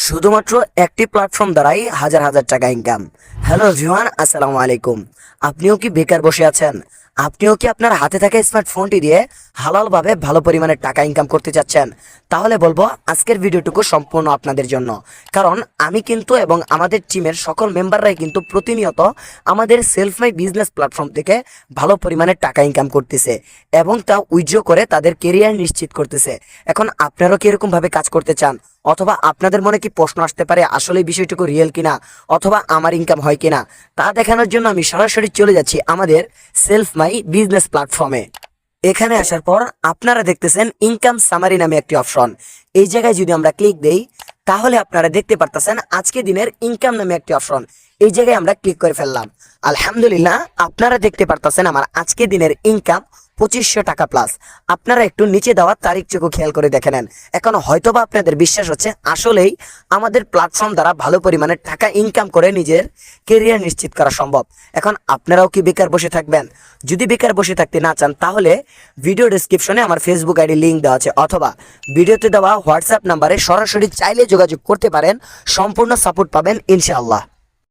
শুধুমাত্র একটি প্ল্যাটফর্ম দ্বারাই হাজার হাজার টাকা ইনকাম। হ্যালো এভরিওয়ান, আসসালামু আলাইকুম। আপনিও কি বেকার বসে আছেন? আপনিও কি আপনার হাতে থাকা স্মার্টফোনটি দিয়ে হালালভাবে ভালো পরিমাণে টাকা ইনকাম করতে চাচ্ছেন? তাহলে বলবো আজকের ভিডিওটুকু সম্পূর্ণ আপনাদের জন্য। কারণ আমি কিন্তু এবং আমাদের টিমের সকল মেম্বাররাই কিন্তু প্রতিনিয়ত আমাদের সেলফ মাই বিজনেস প্ল্যাটফর্ম থেকে ভালো পরিমাণে টাকা ইনকাম করতেছে এবং তা উইথড্র করে তাদের কেরিয়ার নিশ্চিত করতেছে। এখন আপনারাও কি এরকমভাবে কাজ করতে চান? অথবা আপনাদের মনে কি প্রশ্ন আসতে পারে আসলে বিষয়টুকু রিয়েল কিনা, অথবা আমার ইনকাম হয় কিনা, তা দেখানোর জন্য আমি সরাসরি চলে যাচ্ছি আমাদের সেলফ মাই বিজনেস প্ল্যাটফর্মে। এখানে আসার পর আপনারা দেখতেছেন ইনকাম সামারি নামে একটি অপশন। এই জায়গায় যদি আমরা ক্লিক দেই তাহলে আপনারা দেখতে পারতেছেন আজকে দিনের ইনকাম নামে একটি অপশন। এই জায়গায় আমরা ক্লিক করে ফেললাম। আলহামদুলিল্লাহ, আপনারা দেখতে পারতেছেন আমার আজকে দিনের ইনকাম 2500 টাকা প্লাস। আপনারা একটু নিচে দেওয়া তারিখটুকু খেয়াল করে দেখে নেন। এখন হয়তোবা আপনাদের বিশ্বাস হচ্ছে আসলেই আমাদের প্ল্যাটফর্ম দ্বারা ভালো পরিমাণে টাকা ইনকাম করে নিজের কেরিয়ার নিশ্চিত করা সম্ভব। এখন আপনারাও কি বেকার বসে থাকবেন? যদি বেকার বসে থাকতে না চান তাহলে ভিডিও ডেসক্রিপশনে আমার ফেসবুক আইডি লিঙ্ক দেওয়া আছে, অথবা ভিডিওতে দেওয়া হোয়াটসঅ্যাপ নাম্বারে সরাসরি চাইলে যোগাযোগ করতে পারেন। সম্পূর্ণ সাপোর্ট পাবেন ইনশাআল্লাহ।